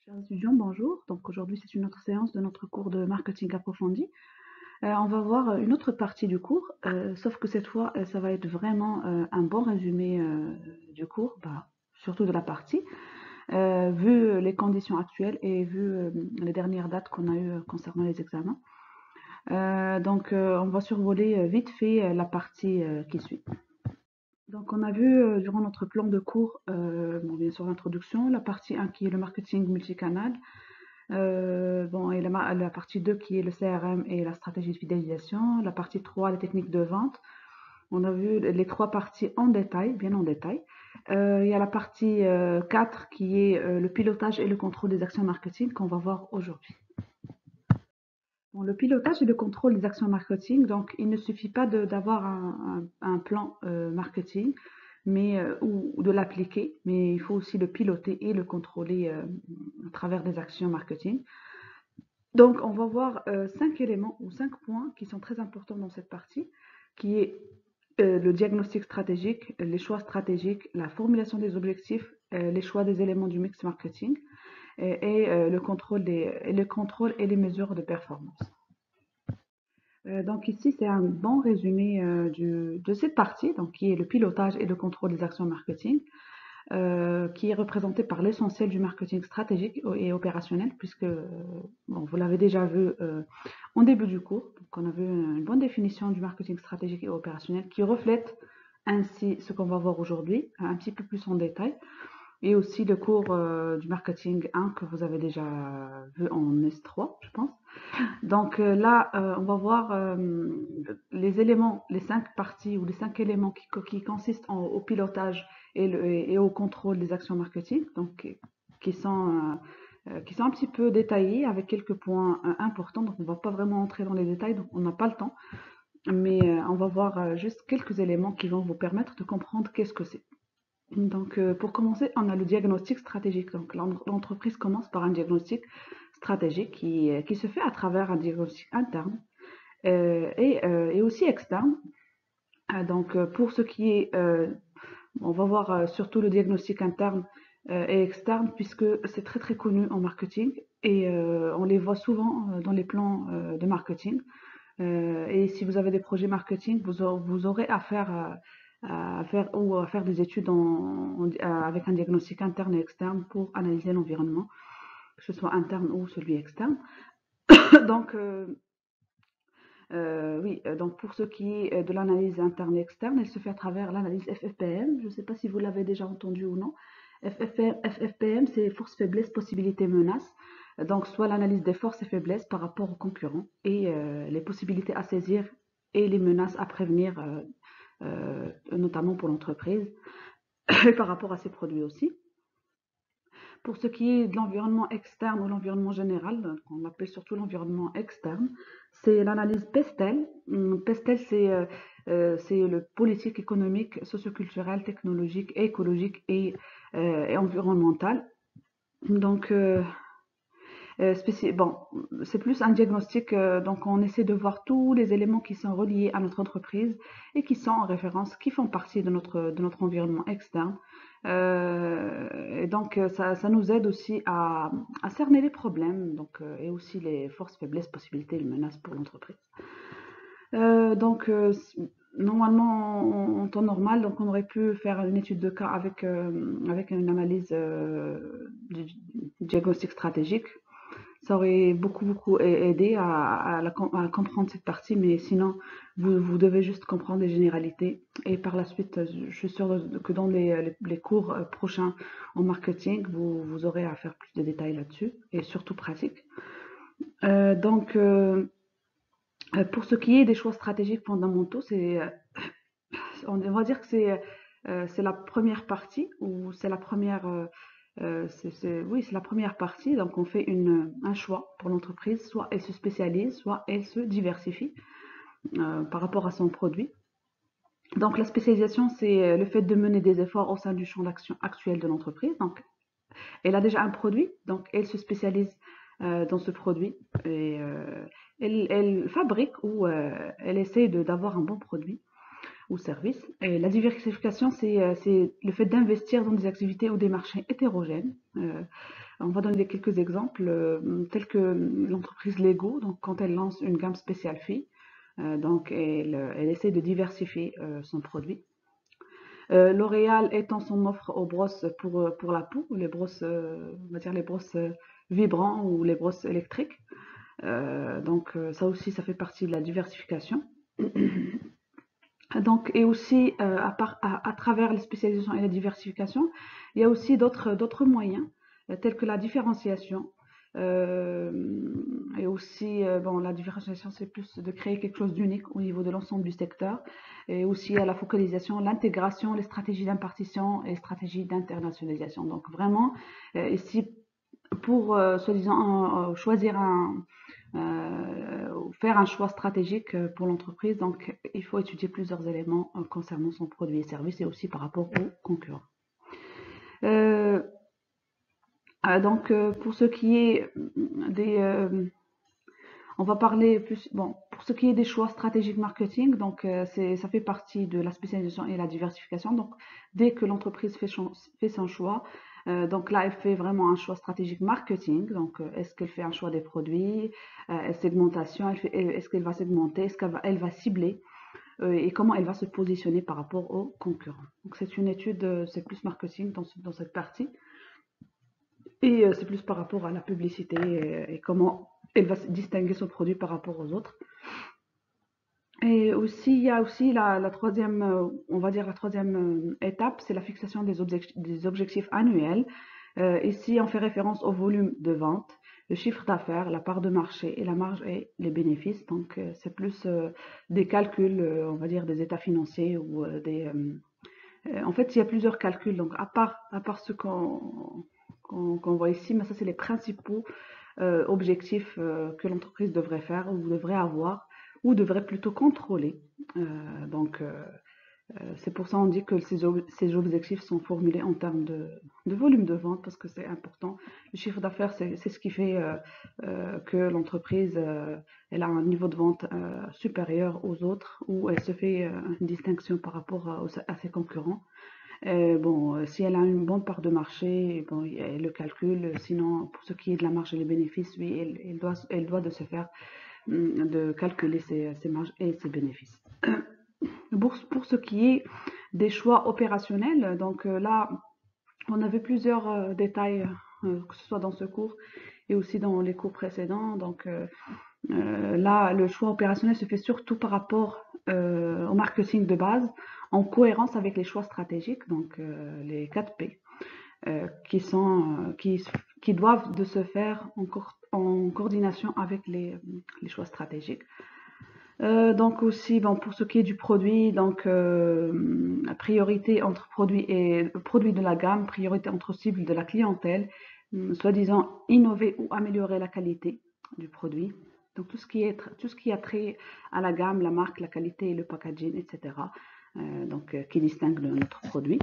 Chers étudiants, bonjour. Donc aujourd'hui, c'est une autre séance de notre cours de marketing approfondi. On va voir une autre partie du cours, sauf que cette fois, ça va être vraiment un bon résumé du cours, surtout de la partie, vu les conditions actuelles et vu les dernières dates qu'on a eues concernant les examens. On va survoler vite fait la partie qui suit. Donc on a vu durant notre plan de cours, bien sûr l'introduction, la partie 1 qui est le marketing multicanal, et la partie 2 qui est le CRM et la stratégie de fidélisation, la partie 3 les techniques de vente. On a vu les trois parties en détail, bien en détail. Il y a la partie 4 qui est le pilotage et le contrôle des actions marketing qu'on va voir aujourd'hui. Bon, le pilotage et le contrôle des actions marketing, donc il ne suffit pas d'avoir un plan marketing ou de l'appliquer, mais il faut aussi le piloter et le contrôler à travers des actions marketing. Donc, on va voir 5 éléments ou 5 points qui sont très importants dans cette partie, qui est le diagnostic stratégique, les choix stratégiques, la formulation des objectifs, les choix des éléments du mix marketing et le contrôle et les mesures de performance. Donc ici, c'est un bon résumé de cette partie, donc qui est le pilotage et le contrôle des actions marketing. Qui est représenté par l'essentiel du marketing stratégique et opérationnel, puisque vous l'avez déjà vu en début du cours. Donc on a vu une bonne définition du marketing stratégique et opérationnel qui reflète ainsi ce qu'on va voir aujourd'hui, un petit peu plus en détail, et aussi le cours du marketing 1 que vous avez déjà vu en S3, je pense. Donc là, on va voir les éléments, les 5 parties ou les 5 éléments qui consistent au pilotage et au contrôle des actions marketing, donc qui sont un petit peu détaillés avec quelques points importants. Donc on ne va pas vraiment entrer dans les détails, donc on n'a pas le temps, mais on va voir juste quelques éléments qui vont vous permettre de comprendre qu'est-ce que c'est. Donc pour commencer, on a le diagnostic stratégique. Donc l'entreprise commence par un diagnostic stratégique qui se fait à travers un diagnostic interne et aussi externe. Donc pour ce qui est, on va voir surtout le diagnostic interne et externe puisque c'est très très connu en marketing et on les voit souvent dans les plans de marketing. Et si vous avez des projets marketing, vous aurez à faire des études avec un diagnostic interne et externe pour analyser l'environnement, que ce soit interne ou celui externe. Donc, oui, donc pour ce qui est de l'analyse interne et externe, elle se fait à travers l'analyse FFPM. Je ne sais pas si vous l'avez déjà entendu ou non. FFPM, c'est force, faiblesse, possibilité, menace. Donc, soit l'analyse des forces et faiblesses par rapport aux concurrents et les possibilités à saisir et les menaces à prévenir, notamment pour l'entreprise et par rapport à ses produits aussi. Pour ce qui est de l'environnement externe ou l'environnement général, on appelle surtout l'environnement externe, c'est l'analyse PESTEL. PESTEL, c'est le politique, économique, socioculturel, technologique, écologique et environnemental. Donc, bon, c'est plus un diagnostic, donc on essaie de voir tous les éléments qui sont reliés à notre entreprise et qui sont en référence, qui font partie de notre environnement externe. Et donc ça nous aide aussi à cerner les problèmes donc, et aussi les forces, faiblesses, possibilités et les menaces pour l'entreprise. Donc normalement en temps normal, donc on aurait pu faire une étude de cas avec une analyse du diagnostic stratégique. Ça aurait beaucoup aidé à comprendre cette partie, mais sinon, vous devez juste comprendre les généralités. Et par la suite, je suis sûre que dans les cours prochains en marketing, vous aurez à faire plus de détails là-dessus, et surtout pratique. Pour ce qui est des choix stratégiques fondamentaux, on va dire que c'est la première partie, ou c'est la première... oui, c'est la première partie. Donc, on fait un choix pour l'entreprise. Soit elle se spécialise, soit elle se diversifie par rapport à son produit. Donc, la spécialisation, c'est le fait de mener des efforts au sein du champ d'action actuel de l'entreprise. Donc, elle a déjà un produit, donc elle se spécialise dans ce produit et elle fabrique ou elle essaie d'avoir un bon produit ou service. Et la diversification, c'est le fait d'investir dans des activités ou des marchés hétérogènes. On va donner quelques exemples, tels que l'entreprise Lego, donc quand elle lance une gamme spéciale filles, donc elle essaie de diversifier son produit. L'Oréal étend son offre aux brosses pour la peau, les brosses, on va dire les brosses vibrants ou les brosses électriques. Donc ça aussi, ça fait partie de la diversification. Donc, et aussi, à travers les spécialisations et la diversification, il y a aussi d'autres moyens, tels que la différenciation. Euh, et aussi, bon, la différenciation, c'est plus de créer quelque chose d'unique au niveau de l'ensemble du secteur. Et aussi à la focalisation, l'intégration, les stratégies d'impartition et les stratégies d'internationalisation. Donc, vraiment, ici, pour, soi-disant, choisir faire un choix stratégique pour l'entreprise. Donc, il faut étudier plusieurs éléments concernant son produit et service et aussi par rapport aux concurrents. Euh, donc, pour ce qui est des, on va parler plus, bon, pour ce qui est des choix stratégiques marketing, donc ça fait partie de la spécialisation et la diversification. Donc, dès que l'entreprise fait son choix, donc là, elle fait vraiment un choix stratégique marketing. Donc, est-ce qu'elle fait un choix des produits, segmentation, est-ce qu'elle va segmenter, est-ce elle va cibler et comment elle va se positionner par rapport aux concurrents. Donc, c'est une étude, c'est plus marketing dans cette partie. Et c'est plus par rapport à la publicité et comment elle va distinguer son produit par rapport aux autres. Et aussi, il y a aussi la troisième, on va dire la troisième étape, c'est la fixation des objectifs annuels. Ici, on fait référence au volume de vente, le chiffre d'affaires, la part de marché et la marge et les bénéfices. Donc, c'est plus des calculs, on va dire des états financiers ou en fait, il y a plusieurs calculs. Donc, à part ce qu'on voit ici, mais ça, c'est les principaux objectifs que l'entreprise devrait faire ou devrait avoir ou devrait plutôt contrôler. Donc, c'est pour ça qu'on dit que ces objectifs sont formulés en termes de volume de vente parce que c'est important. Le chiffre d'affaires, c'est ce qui fait que l'entreprise elle a un niveau de vente supérieur aux autres ou elle se fait une distinction par rapport à ses concurrents. Bon, si elle a une bonne part de marché, bon, elle le calcule. Sinon, pour ce qui est de la marge et les bénéfices, oui, elle doit de se faire, de calculer ses marges et ses bénéfices. Pour ce qui est des choix opérationnels, donc là, on avait plusieurs détails, que ce soit dans ce cours et aussi dans les cours précédents. Donc là, le choix opérationnel se fait surtout par rapport au marketing de base, en cohérence avec les choix stratégiques, donc les 4 P, qui doivent de se faire en coordination avec les choix stratégiques. Donc aussi, bon, pour ce qui est du produit, donc priorité entre produits de la gamme, priorité entre cibles de la clientèle, soi-disant innover ou améliorer la qualité du produit. Donc tout ce qui a trait à la gamme, la marque, la qualité, le packaging, etc. Donc qui distingue notre produit.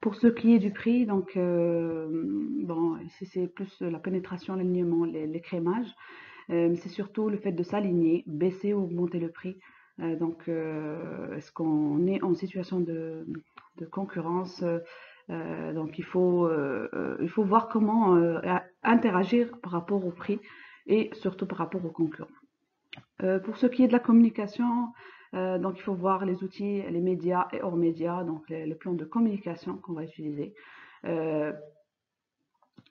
Pour ce qui est du prix, donc bon, ici c'est plus la pénétration, l'alignement, les crémages. C'est surtout le fait de s'aligner, baisser ou augmenter le prix. Donc, est-ce qu'on est en situation de concurrence? Donc, il faut voir comment interagir par rapport au prix et surtout par rapport aux concurrents. Pour ce qui est de la communication, donc il faut voir les outils, les médias et hors médias, donc les plans de communication qu'on va utiliser. Euh,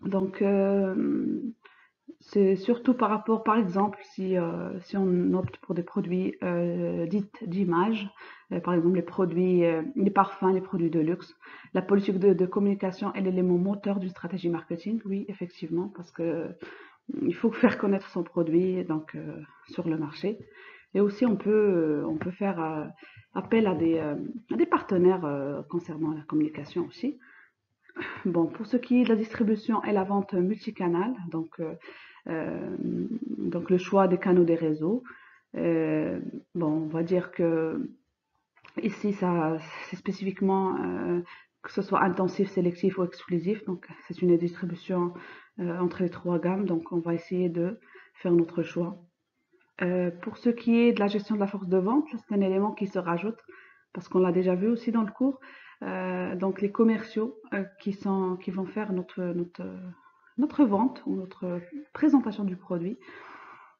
donc, c'est surtout par rapport, par exemple, si on opte pour des produits dits d'image, par exemple les parfums, les produits de luxe, la politique de communication est l'élément moteur d'une stratégie marketing, oui, effectivement, parce que il faut faire connaître son produit donc sur le marché. Et aussi, on peut faire appel à des partenaires concernant la communication aussi. Bon, pour ce qui est de la distribution et la vente multicanal, donc le choix des canaux des réseaux, bon, on va dire que ici, ça, c'est spécifiquement que ce soit intensif, sélectif ou exclusif. Donc, c'est une distribution entre les trois gammes. Donc, on va essayer de faire notre choix. Pour ce qui est de la gestion de la force de vente, c'est un élément qui se rajoute parce qu'on l'a déjà vu aussi dans le cours. donc les commerciaux qui vont faire notre vente ou notre présentation du produit.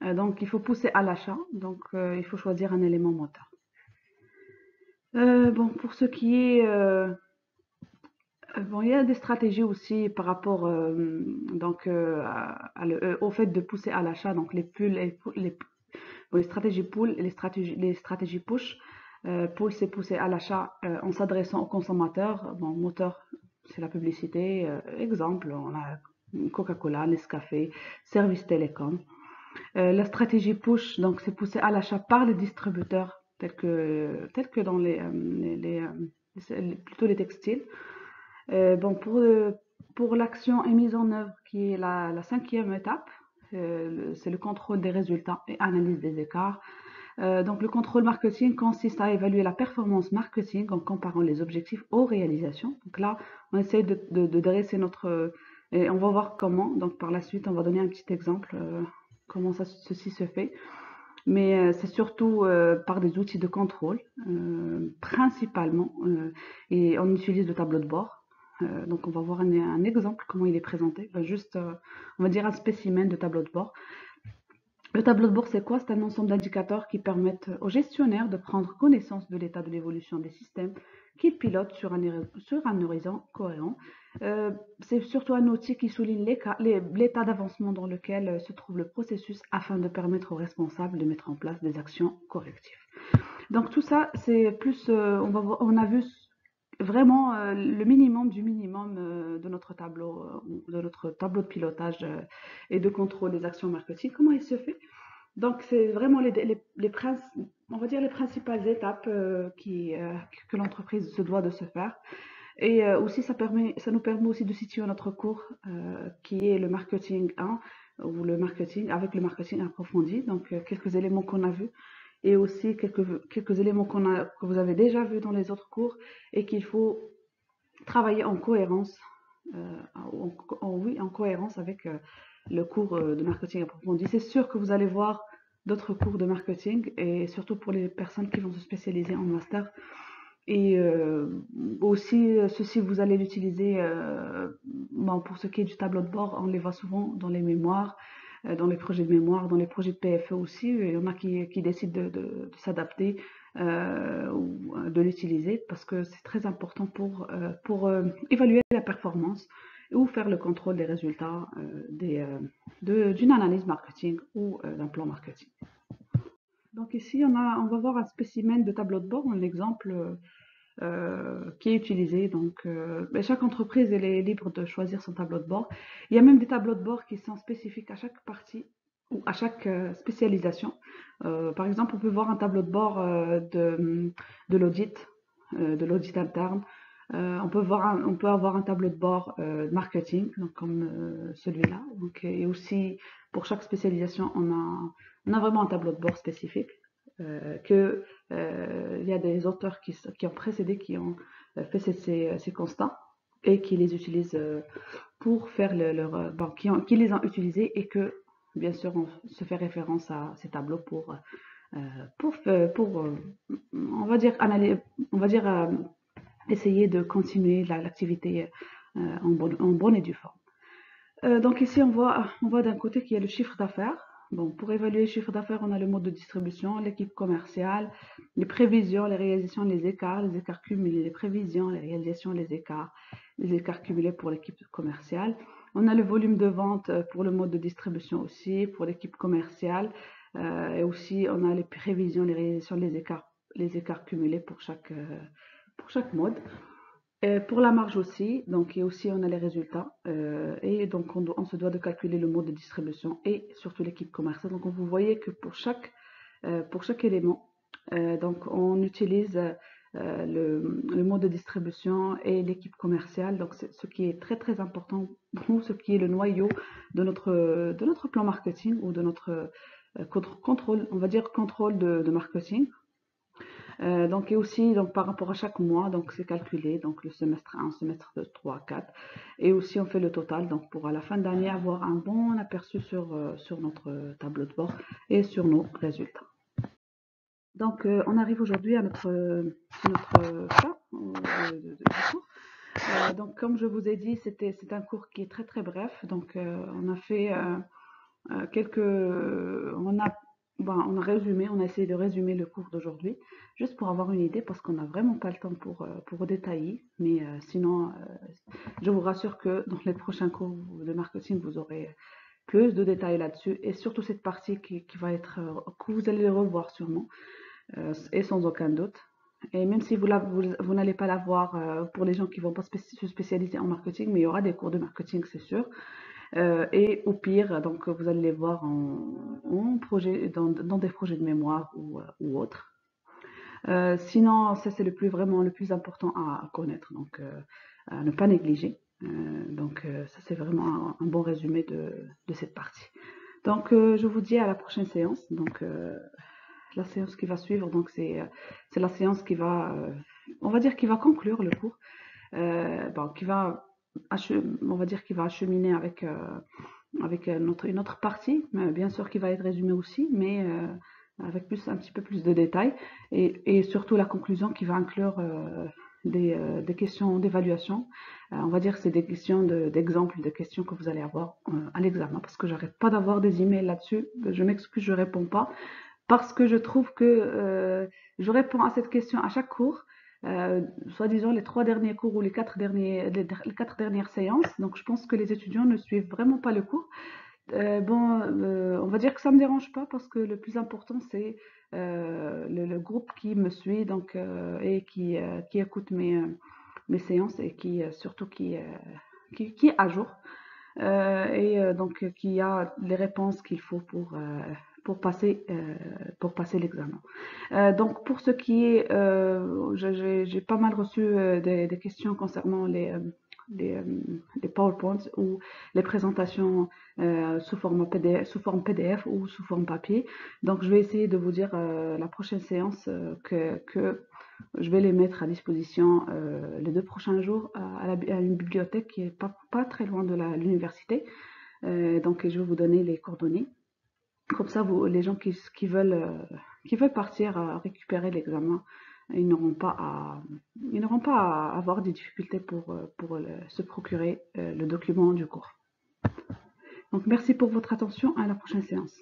Donc il faut pousser à l'achat, donc il faut choisir un élément moteur. Bon, pour ce qui est bon, il y a des stratégies aussi par rapport au fait de pousser à l'achat, donc les pulls, bon, les stratégies pull et les stratégies push. Pull, c'est pousser à l'achat en s'adressant aux consommateurs. Bon, moteur, c'est la publicité. Exemple, on a Coca-Cola, Nescafé, Service Télécom. La stratégie push, donc c'est pousser à l'achat par les distributeurs, tels que dans plutôt les textiles. Bon, pour l'action est mise en œuvre, qui est la cinquième étape, c'est le contrôle des résultats et analyse des écarts. Donc, le contrôle marketing consiste à évaluer la performance marketing en comparant les objectifs aux réalisations. Donc là, on essaie de dresser et on va voir comment. Donc, par la suite, on va donner un petit exemple comment ceci se fait. Mais c'est surtout par des outils de contrôle, principalement, et on utilise le tableau de bord. Donc on va voir un exemple, comment il est présenté. Juste, on va dire un spécimen de tableau de bord. Le tableau de bord, c'est quoi? C'est un ensemble d'indicateurs qui permettent aux gestionnaires de prendre connaissance de l'état de l'évolution des systèmes qu'ils pilotent sur un horizon cohérent. C'est surtout un outil qui souligne l'état d'avancement dans lequel se trouve le processus afin de permettre aux responsables de mettre en place des actions correctives. Donc tout ça, c'est plus, on a vu vraiment le minimum du minimum de notre tableau de pilotage et de contrôle des actions marketing. Comment il se fait? Donc c'est vraiment on va dire les principales étapes que l'entreprise se doit de se faire. Et aussi ça nous permet aussi de situer notre cours qui est le marketing 1 ou le marketing avec le marketing approfondi. Donc quelques éléments qu'on a vus et aussi quelques éléments que vous avez déjà vus dans les autres cours et qu'il faut travailler en cohérence, oui, en cohérence avec le cours de marketing approfondi. C'est sûr que vous allez voir d'autres cours de marketing et surtout pour les personnes qui vont se spécialiser en master. Et aussi, ceci, vous allez l'utiliser bon, pour ce qui est du tableau de bord, on les voit souvent dans les mémoires, dans les projets de mémoire, dans les projets de PFE aussi. Il y en a qui décident de s'adapter ou de l'utiliser parce que c'est très important pour évaluer la performance ou faire le contrôle des résultats d'une analyse marketing ou d'un plan marketing. Donc ici, on va voir un spécimen de tableau de bord, un exemple qui est utilisé. Donc, chaque entreprise elle est libre de choisir son tableau de bord. Il y a même des tableaux de bord qui sont spécifiques à chaque partie ou à chaque spécialisation. Par exemple, on peut voir un tableau de bord de l'audit interne. On peut avoir un tableau de bord marketing, donc comme celui-là. Donc, et aussi, pour chaque spécialisation, on a vraiment un tableau de bord spécifique. Il y a des auteurs qui ont précédé, qui ont fait ces constats et qui les utilisent pour faire bon, qui les ont utilisés et que, bien sûr, on se fait référence à ces tableaux on va dire, essayer de continuer l'activité en bonne et due forme. Donc ici, on voit d'un côté qu'il y a le chiffre d'affaires. Bon, pour évaluer le chiffre d'affaires, on a le mode de distribution, l'équipe commerciale, les prévisions, les réalisations, les écarts cumulés, les prévisions, les réalisations, les écarts cumulés pour l'équipe commerciale. On a le volume de vente pour le mode de distribution aussi, pour l'équipe commerciale. Et aussi, on a les prévisions, les réalisations, les écarts cumulés pour chaque mode. Pour la marge aussi, donc et aussi on a les résultats et donc on se doit de calculer le mode de distribution et surtout l'équipe commerciale. Donc vous voyez que pour chaque élément, donc on utilise le mode de distribution et l'équipe commerciale. Donc c'est ce qui est très très important pour ce qui est le noyau de notre plan marketing ou de notre contrôle, on va dire contrôle de marketing. Donc, et aussi donc, par rapport à chaque mois, donc c'est calculé, donc le semestre 1, semestre 2, 3, 4. Et aussi on fait le total, donc pour à la fin d'année avoir un bon aperçu sur notre tableau de bord et sur nos résultats. Donc on arrive aujourd'hui à notre cas. du cours. Donc, comme je vous ai dit, c'est un cours qui est très très bref. Donc, on a fait quelques, on a, bon, on a résumé, on a essayé de résumer le cours d'aujourd'hui, juste pour avoir une idée, parce qu'on n'a vraiment pas le temps pour détailler. Mais sinon, je vous rassure que dans les prochains cours de marketing, vous aurez plus de détails là-dessus, et surtout cette partie qui va être, que vous allez revoir sûrement, et sans aucun doute. Et même si vous n'allez pas l'avoir pour les gens qui vont pas se spécialiser en marketing, mais il y aura des cours de marketing, c'est sûr. Et au pire, donc vous allez les voir en projet, dans des projets de mémoire ou autres. Sinon, ça c'est vraiment le plus important à connaître, donc à ne pas négliger. Ça c'est vraiment un bon résumé de cette partie. Donc je vous dis à la prochaine séance. Donc la séance qui va suivre, donc c'est la séance qui va, on va dire, qui va conclure le cours, bon, on va dire, qui va acheminer avec une autre partie, bien sûr qui va être résumée aussi, mais avec un petit peu plus de détails, et surtout la conclusion qui va inclure des questions d'évaluation. On va dire que c'est des questions d'exemples de questions que vous allez avoir à l'examen, parce que j'arrête pas d'avoir des emails là-dessus. Je m'excuse, je réponds pas, parce que je trouve que je réponds à cette question à chaque cours, soi-disant les 3 derniers cours ou les 4 dernières séances. Donc je pense que les étudiants ne suivent vraiment pas le cours. On va dire que ça me dérange pas, parce que le plus important c'est le groupe qui me suit, donc et qui écoute mes séances, et surtout qui est à jour, qui a les réponses qu'il faut pour passer l'examen. Donc pour ce qui est, j'ai pas mal reçu des questions concernant les, euh, les PowerPoints ou les présentations sous forme PDF ou sous forme papier. Donc je vais essayer de vous dire la prochaine séance que je vais les mettre à disposition les 2 prochains jours à une bibliothèque qui est pas très loin de l'université. Donc je vais vous donner les coordonnées. Comme ça, les gens qui veulent partir à récupérer l'examen, ils n'auront pas ils n'auront pas à avoir des difficultés pour se procurer le document du cours. Donc merci pour votre attention, à la prochaine séance.